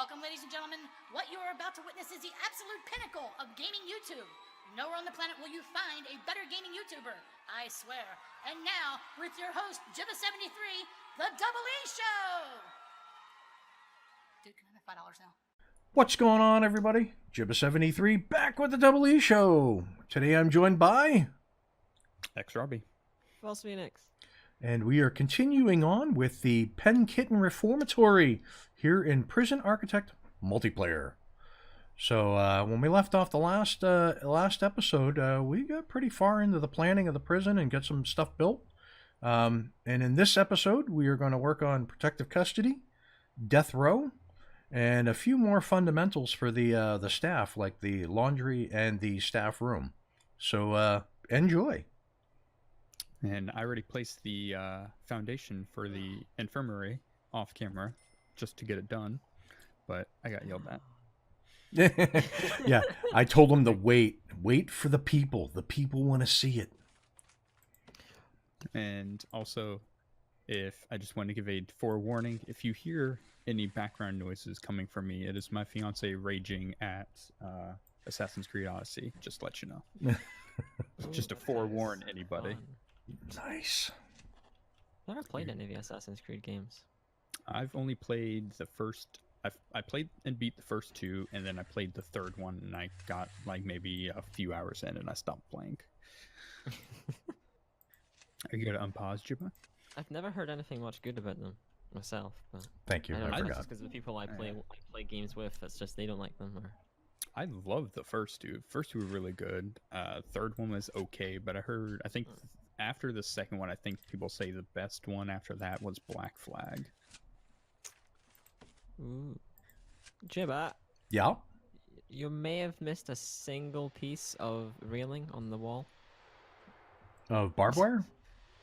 Welcome, ladies and gentlemen. What you are about to witness is the absolute pinnacle of gaming YouTube. Nowhere on the planet will you find a better gaming YouTuber, I swear. And now, with your host, Xrobiie, the Double E Show! Dude, can I have $5 now? What's going on, everybody? Xrobiie back with the Double E Show. Today I'm joined by Xrobiie FalsePhoenix. and we are continuing on with the Pen Kitten Reformatory here in Prison Architect Multiplayer. So when we left off the last episode, we got pretty far into the planning of the prison and got some stuff built. And in this episode, we are going to work on protective custody, death row, and a few more fundamentals for the staff, like the laundry and the staff room. So enjoy. And I already placed the foundation for the infirmary off camera just to get it done, but I got yelled at. Yeah, I told them to wait for the people. The people want to see it. And also, if I just want to give a forewarning, if you hear any background noises coming from me, it is my fiance raging at Assassin's Creed Odyssey. Just to let you know. Just to forewarn anybody. Nice. Never played any of the Assassin's Creed games. I've only played the first. I played and beat the first two, and then I played the third one, and I got like maybe a few hours in, and I stopped playing. Are you gonna unpause, Jibba? I've never heard anything much good about them myself. But Thank you. I don't I know if forgot. it's because the people I play games with, it's just they don't like them. Or I love the first two. First two were really good. Third one was okay, but I think after the second one, I think people say the best one after that was Black Flag. ooh, Jibba, Yeah. you may have missed a single piece of railing on the wall. Of barbed wire?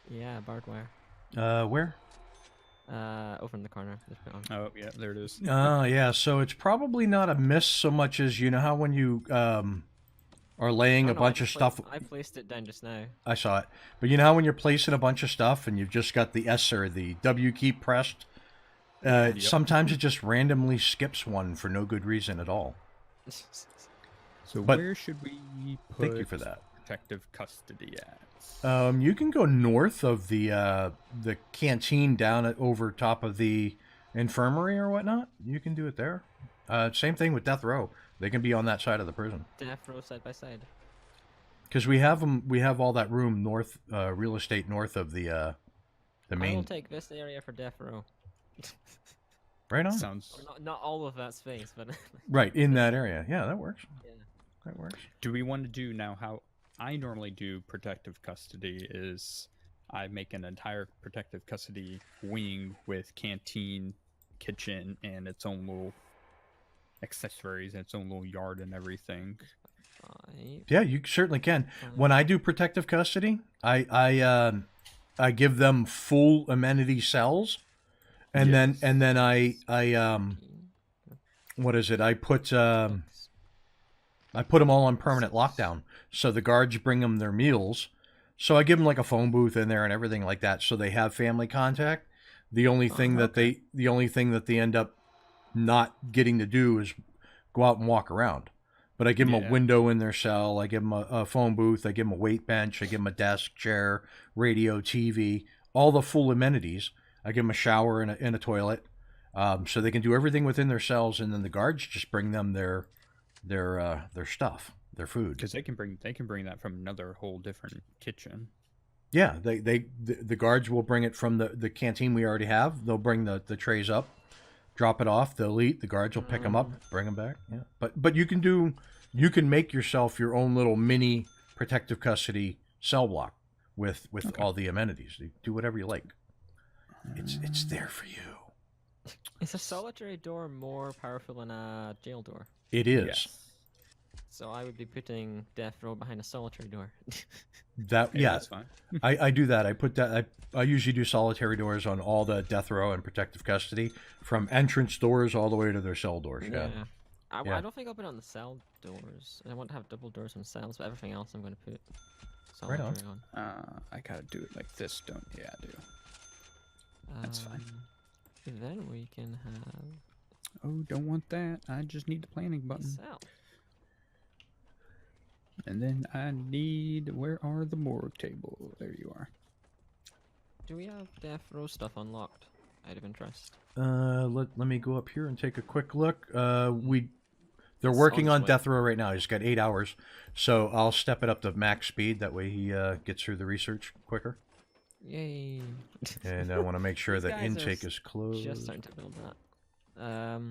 Yeah, barbed wire. Where? Over in the corner. Just put it on. Oh, yeah, there it is. Yeah. So it's probably not a miss so much as you know how when you are laying Oh, a no, bunch of stuff. I placed it down just now. I saw it, but you know how when you're placing a bunch of stuff and you've just got the S or the W key pressed. Sometimes it just randomly skips one for no good reason at all. So But- where should we put Thank you for that. protective custody at? You can go north of the canteen down over top of the infirmary or whatnot. You can do it there. Same thing with death row. They can be on that side of the prison Death row side by side. because we have them. We have all that room north, real estate north of the I will main. take this area for death row. Right on. Sounds. Or not all of that space, but Right in that area. Yeah, that works. yeah. That works. Do we want to do now how I normally do protective custody is I make an entire protective custody wing with canteen, kitchen, and its own little accessories and its own little yard and everything. Five. Yeah, you certainly can. When I do protective custody, I give them full amenity cells, and Yes. then I what is it? I put them all on permanent lockdown. So the guards bring them their meals. So I give them like a phone booth in there and everything like that, so they have family contact. The only thing that they end up not getting to do is go out and walk around. But I give them a window in their cell. I give them a phone booth. I give them a weight bench. I give them a desk, chair, radio, TV, all the full amenities. I give them a shower and a toilet, so they can do everything within their cells. And then the guards just bring them their stuff, their food. Because they can bring that from another whole different kitchen. Yeah, the guards will bring it from the canteen we already have. They'll bring the trays up, drop it off. They'll eat. The guards will pick them up, bring them back. Yeah, but you can make yourself your own little mini protective custody cell block with all the amenities. You do whatever you like. It's there for you. Is a solitary door more powerful than a jail door? It is. Yes. So I would be putting death row behind a solitary door. That Yeah, yeah. that's fine. I do that. I put that. I usually do solitary doors on all the death row and protective custody, from entrance doors all the way to their cell doors. Yeah. Yeah. I don't think I'll put it on the cell doors. I want to have double doors on cells, but everything else I'm going to put Right on. solitary on. I gotta do it like this, don't? Yeah, I do. That's fine. Then we can have Oh, don't want that. I just need the planning button. Sell. And then I need... Where are the morgue table? There you are. Do we have death row stuff unlocked? Out of interest. Let me go up here and take a quick look. They're It's working on on its way. death row right now. He's got 8 hours, so I'll step it up to max speed. That way he gets through the research quicker. Yay. And I want to make sure These that guys are intake is closed. Just starting to build that.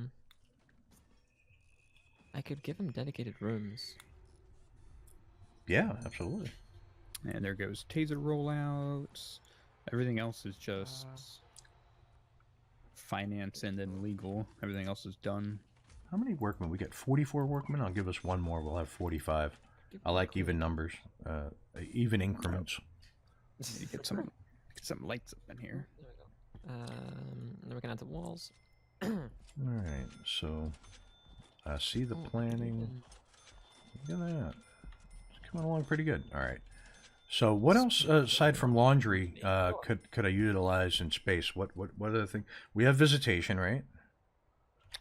I could give him dedicated rooms. Yeah, absolutely. And there goes taser rollouts. Everything else is just finance and then legal. Everything else is done. How many workmen? We get 44 workmen. I'll give us one more. We'll have 45. I like even numbers, even increments. You get some lights up in here. There we go. Then we can add the walls. All right, so I see the planning. Look at that. It's coming along pretty good. All right. So what else aside from laundry could I utilize in space? What other thing? We have visitation, right?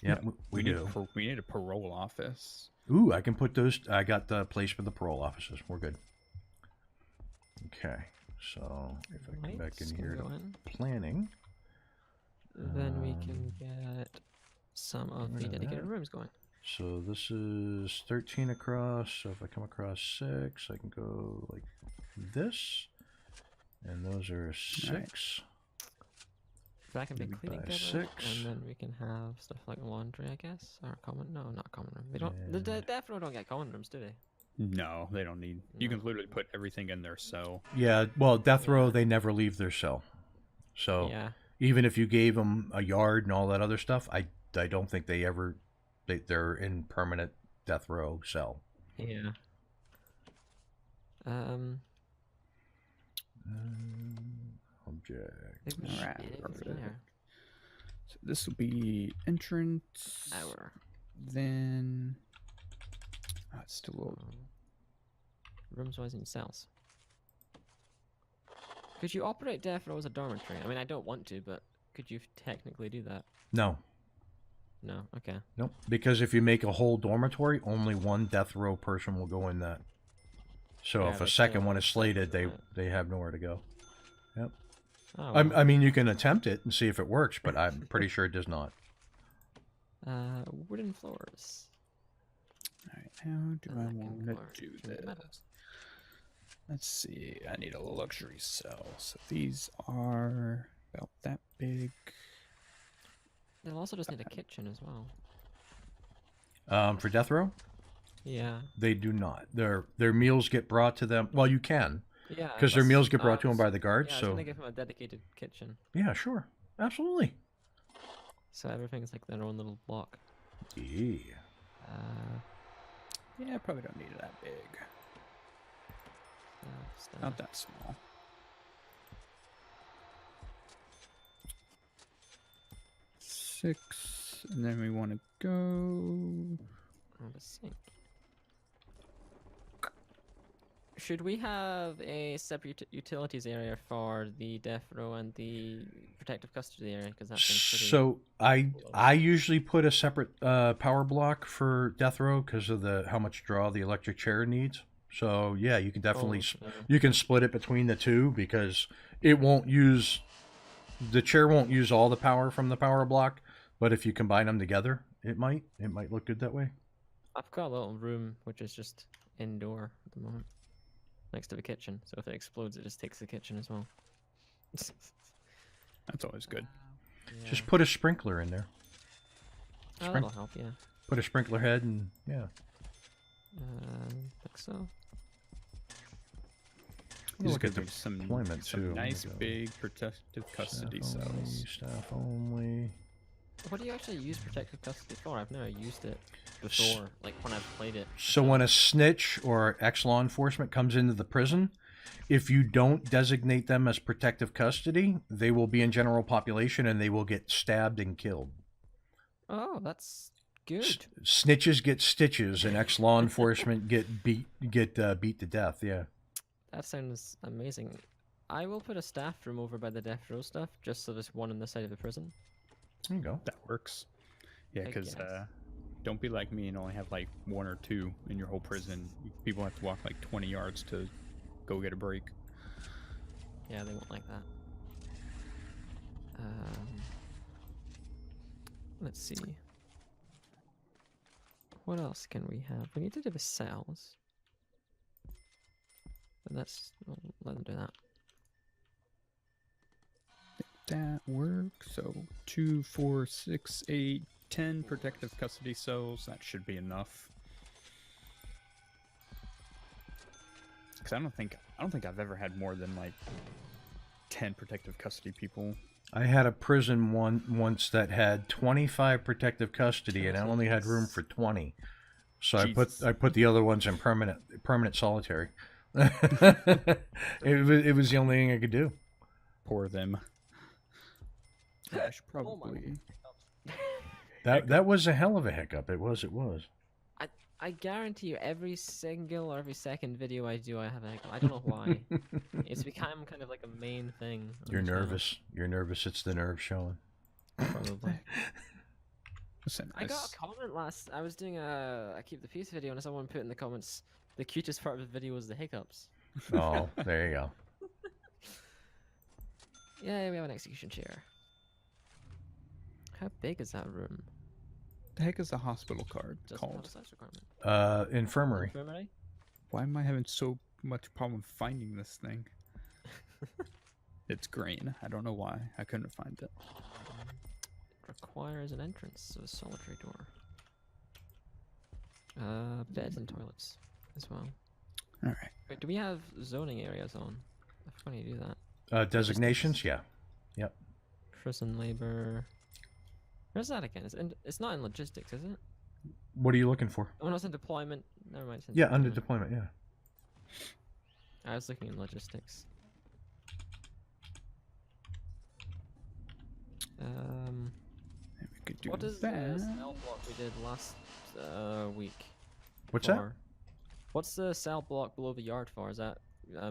Yeah, we do. We need a parole office. Ooh, I can put those. I got the place for the parole offices. We're good. Okay, so if I come back in here to planning, then we can get some of the dedicated rooms going. So this is 13 across. So if I come across 6, I can go like this, and those are 6. That can be Maybe cleaning by table, 6. and then we can have stuff like laundry, I guess, or common. No, not common room. They don't. The death row don't get common rooms, do they? No, they don't need. You can literally put everything in their cell. Yeah, well, death row, they never leave their cell. So Yeah. even if you gave them a yard and all that other stuff, I don't think they're in permanent death row cell. Yeah. Object. Alright, It's perfect. there. So this will be entrance. Hour. Then it's still a little. Rooms wise in cells. Could you operate death row as a dormitory? I mean, I don't want to, but could you technically do that? No. No. Okay. Nope. Because if you make a whole dormitory, only one death row person will go in that. So Yeah, if a but second still, one is slated, right. they have nowhere to go. Yep. Oh, well. I mean, you can attempt it and see if it works, but I'm pretty sure it does not. Wooden floors. Alright, how do I Lacking want floor. to do Can we this? metal? Let's see. I need a luxury cell. So these are about that big. They'll also just need a kitchen as well. For death row, Yeah. they do not. Their meals get brought to them. Well, you can, Yeah. because their that's- meals get brought to I them was- by the guards. Yeah, I was So gonna give him a dedicated kitchen, yeah, sure, absolutely. so everything's like their own little block. Yeah. Yeah, I probably don't need it that big. Stuff. Not that small. Six, and then we want to go. And a sink. Should we have a separate utilities area for the death row and the protective custody area? Because that seems pretty. So I usually put a separate power block for death row because of how much draw the electric chair needs. So yeah, you can definitely you can split it between the two because it won't use the chair won't use all the power from the power block, but if you combine them together, it might look good that way. I've got a little room which is just indoor at the moment, next to the kitchen. So if it explodes, it just takes the kitchen as well. That's always good. Just put a sprinkler in there. Oh, that'll help. Yeah. Put a sprinkler head and yeah. Think so. These Look at could the be some deployment, too. nice Let me go. big protective custody Staff only, cells. staff only. What do you actually use protective custody for? I've never used it before, like when I've played it. So when a snitch or ex-law enforcement comes into the prison, if you don't designate them as protective custody, they will be in general population and they will get stabbed and killed. Oh, that's good. Snitches get stitches and ex-law enforcement get beat to death. Yeah. That sounds amazing. I will put a staff room over by the death row stuff, just so there's one on the side of the prison. There you go. That works. Yeah, I because guess. don't be like me and only have like 1 or 2 in your whole prison. People have to walk like 20 yards to go get a break. Yeah, they won't like that. Let's see. What else can we have? We need to do the cells. But we'll let them do that. That works. So 2, 4, 6, 8, 10 protective custody cells. That should be enough. Because I don't think I've ever had more than like 10 protective custody people. I had a prison once that had 25 protective custody, and I only had room for 20. So Jesus. I put the other ones in permanent solitary. It was the only thing I could do. Poor them. Yeah, I should Oh my probably. That was a hell of a hiccup. It was. I guarantee you, every single or every second video I do, I have a hiccup. I don't know why. It's become kind of like a main thing. on You're the channel, nervous. You're nervous. It's the nerve showing. Probably. Listen, I got a comment last. I was doing a keep the peace video, and someone put in the comments, the cutest part of the video was the hiccups. Oh, there you go. Yeah, we have an execution chair. How big is that room? the heck is the hospital card Doesn't have called? a size requirement. Infirmary. Infirmary? Why am I having so much problem finding this thing? It's green. I don't know why. I couldn't find it. Requires an entrance to a solitary door. Beds and toilets as well. All right. Wait, do we have zoning areas on? I forgot to do that. Designations, yeah. Yep. Prison labor. Where's that again? It's not in logistics, is it? What are you looking for? Oh, no, it's in deployment. Never mind. It's in Yeah, under deployment. deployment, yeah. I was looking in logistics. We could do What is that. the cell block we did last week? What's that? for? What's the cell block below the yard for? Is that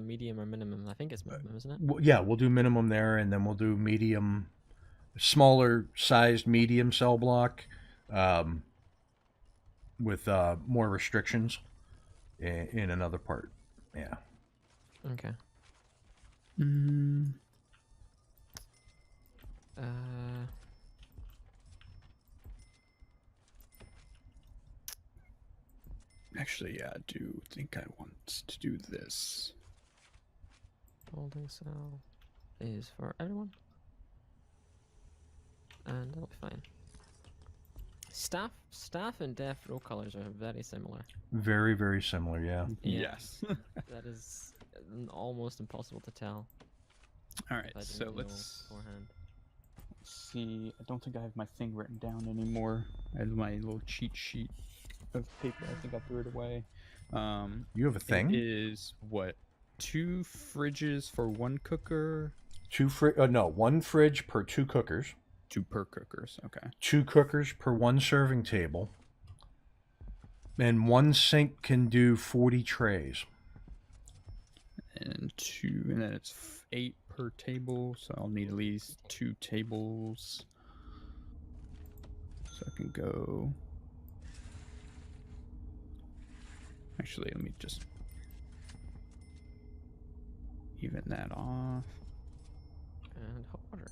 medium or minimum? I think it's minimum, isn't it? Yeah, we'll do minimum there, and then we'll do medium, smaller sized medium cell block, with more restrictions in another part. Yeah. Okay. Mm, actually, yeah, I do think I want to do this. Holding cell is for everyone, and that'll be fine. Staff and death row colors are very similar. Very, very similar, yeah. Yeah. Yes. That is almost impossible to tell. All right, if I so didn't know let's beforehand. see. I don't think I have my thing written down anymore. I had my little cheat sheet of paper. I think I threw it away. You have a thing? It is what? 2 fridges for 1 cooker? One fridge per 2 cookers. 2 per cookers. Okay. 2 cookers per 1 serving table. And 1 sink can do 40 trays. And then it's 8 per table, so I'll need at least 2 tables. So I can go. Actually, let me just even that off. And hot water.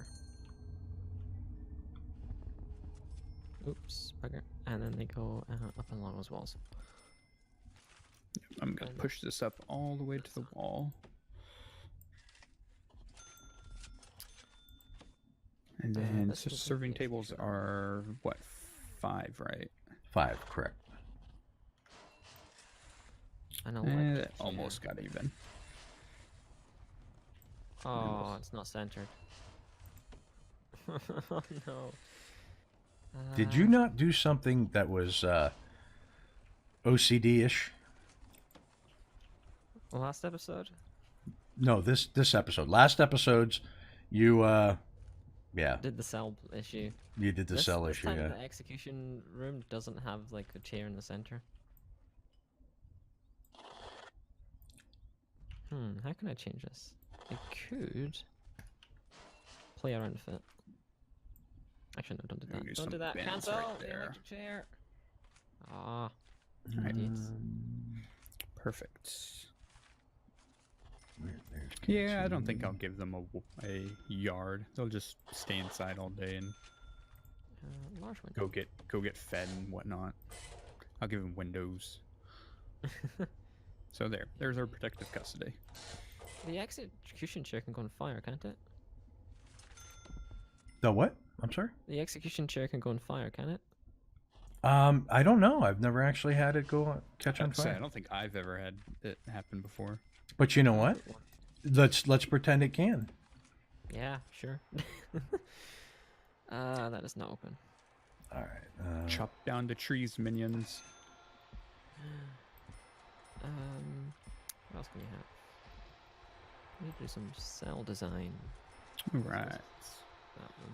Oops, bugger. And then they go up and along those walls. I'm gonna push this up all the way to the wall. And then this so will serving be tables extra. are what, 5, right? 5, correct. And That almost got even. Oh, it's not centered. Oh no. Did you not do something that was OCD-ish? Last episode? No, this episode. Last episodes, you Did the cell issue. you did the cell issue, time yeah. The execution room doesn't have like a chair in the center. How can I change this? I could play around with it. Actually, no, don't do We can that. do Don't do some that. bins Cancel right the there. electric chair. Ah, Right. idiots. Perfect. There's Yeah, I don't think I'll canteen. give them a yard. They'll just stay inside all day and Large window. go get fed and whatnot. I'll give them windows. So there's our protective custody. The execution chair can go on fire, can't it? The what? I'm sorry. The execution chair can go on fire, can it? I don't know. I've never actually had it catch on I'd say, fire. I don't think I've ever had it happen before. But you know what? Let's pretend it can. Yeah, sure. That is not open. All right. Chop down the trees, minions. What else can we have? We need to do some cell design. Right. That one.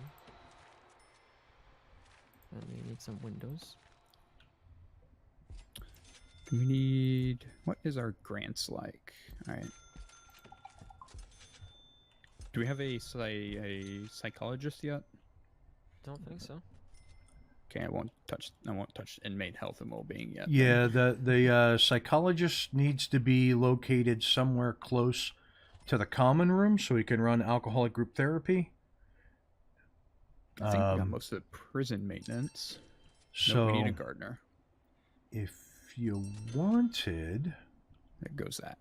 And we need some windows. We need. What is our grants like? All right. Do we have a psychologist yet? Don't think so. Okay, I won't touch inmate health and well-being yet. Yeah, the psychologist needs to be located somewhere close to the common room so he can run alcoholic group therapy. I think we got most of the prison maintenance. So No, we need a gardener. if you wanted, There goes that.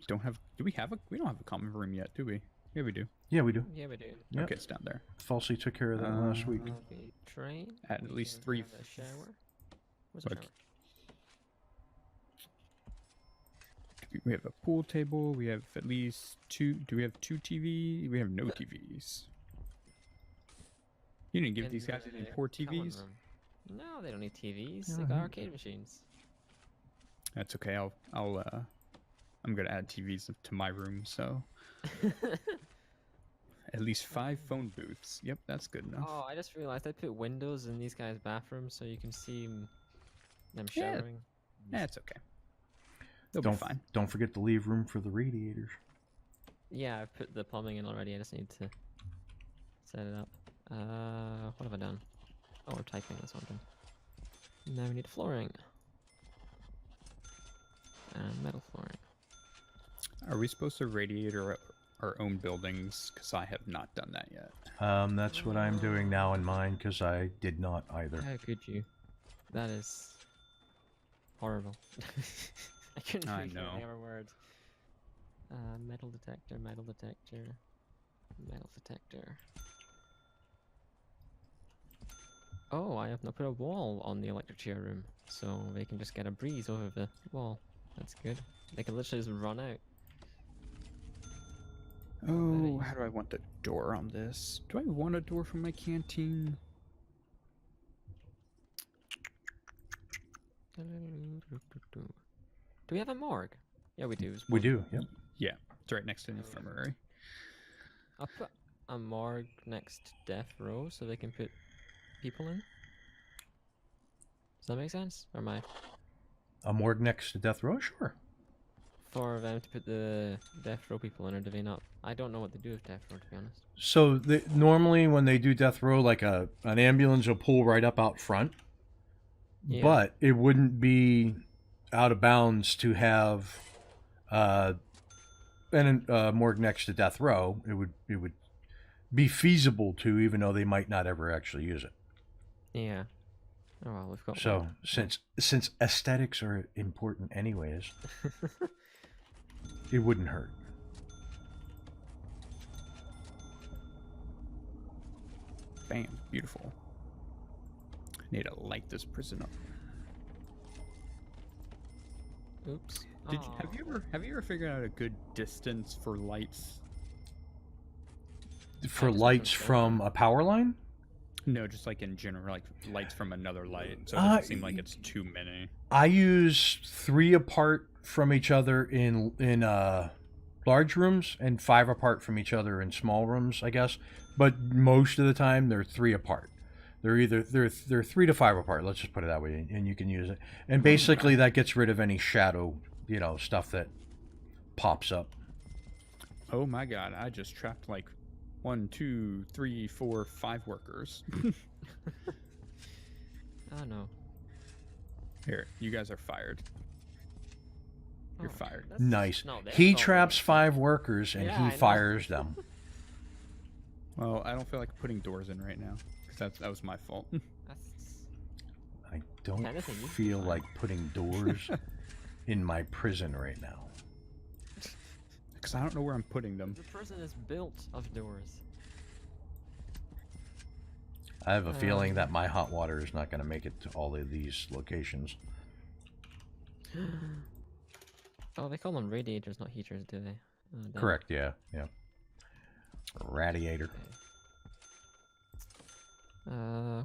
Do we have we don't have a common room yet, do we? Yeah, we do. yeah, we do. Yeah, we do. Yep. Okay, it's down there. Falsely took care of that last week. The train. At least 3 have a shower. Where's the Look. shower? We have a pool table. We have at least 2. Do we have 2 TV? We have no TVs. You didn't give In these guys the any poor common TVs? room. No, they don't need TVs. No, They got he- arcade machines. That's okay. I'm gonna add TVs to my room, so at least 5 phone booths. Yep, that's good enough. Oh, I just realized I put windows in these guys' bathrooms so you can see them Yeah. showering. That's okay. They'll be fine. Don't forget to leave room for the radiators. Yeah, I've put the plumbing in already. I just need to set it up. What have I done? Oh, we're typing. That's one thing. Now we need flooring. And metal flooring. Are we supposed to radiate our own buildings? Because I have not done that yet. That's what I'm doing now in mine because I did not either. How could you? That is horrible. I couldn't I think of know. any other words. Metal detector, metal detector, metal detector. Oh, I have not put a wall on the electric chair room, so they can just get a breeze over the wall. That's good. They can literally just run out. Oh, how do I want the door on this? Do I want a door for my canteen? Do we have a morgue? Yeah, we do. There's We one. do. Yep. Yeah, it's right next to the infirmary. I'll put a morgue next to death row so they can put people in. Does that make sense? Or am I A morgue next to death row. Sure. for them to put the death row people in, or do they not? I don't know what they do with death row, to be honest. So normally when they do death row, like an ambulance will pull right up out front. Yeah. But it wouldn't be out of bounds to have a morgue next to death row. It would be feasible to, even though they might not ever actually use it. Yeah. Oh well, we've got So one. since aesthetics are important anyways, it wouldn't hurt. Bam, beautiful. Need to light this prison up. Oops. Have you ever figured out a good distance for lights? For just lights put them from a power line? No, just like in general, like lights from another light, so it doesn't seem like it's too many. I use 3 apart from each other in large rooms and 5 apart from each other in small rooms, I guess. But most of the time they're 3 apart. They're 3 to 5 apart. Let's just put it that way, and you can use it. And basically that gets rid of any shadow, stuff that pops up. Oh my god, I just trapped like 1, 2, 3, 4, 5 workers. Oh no. Here, you guys are fired. You're Oh, fired. that's- Nice. no, their He fault. traps 5 workers and Yeah, he I know. fires them. Well, I don't feel like putting doors in right now because that was my fault. That's... I don't Anything, you can feel fine. like putting doors in my prison right now. Because I don't know where I'm putting them. The prison is built of doors. I have a feeling that my hot water is not going to make it to all of these locations. Oh, they call them radiators, not heaters, do they? Oh, damn. Correct, yeah. Radiator.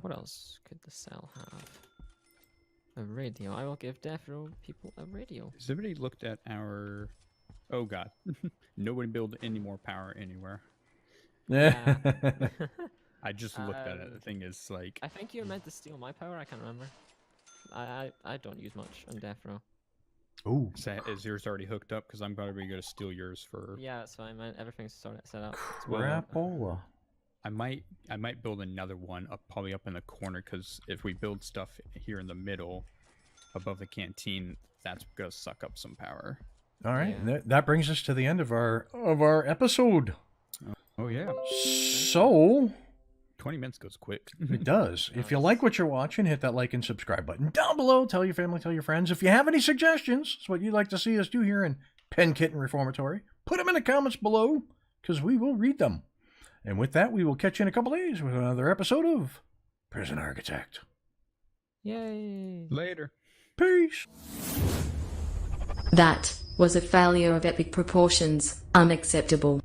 What else could the cell have? A radio. I will give death row people a radio. Has anybody looked at our... Oh god. Nobody build any more power anywhere. Yeah. I just looked at it. The thing is, like... I think you're meant to steal my power. I can't remember. I don't use much on death row. Ooh. Is yours already hooked up? Because I'm probably going to steal yours for... Yeah, that's fine, man. Everything's set up. Crapola. I might build another one up, probably up in the corner, because if we build stuff here in the middle, above the canteen, that's gonna suck up some power. All right, Yeah. that brings us to the end of our episode. Oh yeah, So 20 minutes goes quick. it does. If you like what you're watching, hit that like and subscribe button down below. Tell your family, tell your friends. If you have any suggestions, it's what you'd like to see us do here in Pen Kitten Reformatory, put them in the comments below, because we will read them. And with that, we will catch you in a couple days with another episode of Prison Architect. Yay! Later. Peace. That was a failure of epic proportions. Unacceptable.